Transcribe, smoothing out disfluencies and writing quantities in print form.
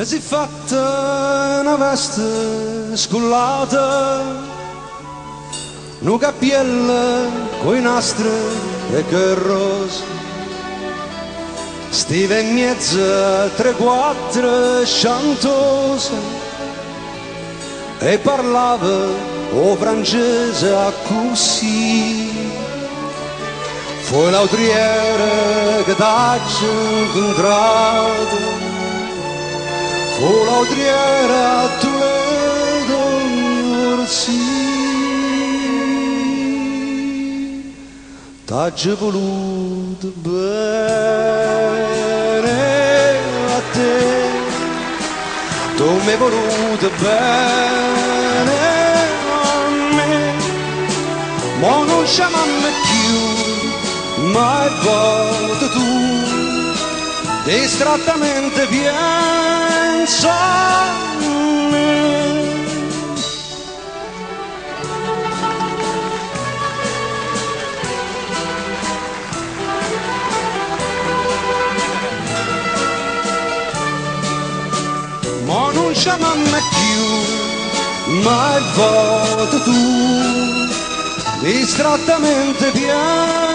e si è fatta una veste scullata, un cappiello coi nastri e che rosa, stiva in mezzo a 3-4 chantose e parlava o francese a così. Fu l'autriere che t'ha incontrato, fu l'autriere a Toledo, sì. T'ha voluto bene a te, tu mi hai voluto bene a me, ma non chiamami più, mai volta tu, distrattamente pensa a me. Ma non chiamami più, mai volta tu, distrattamente piangi.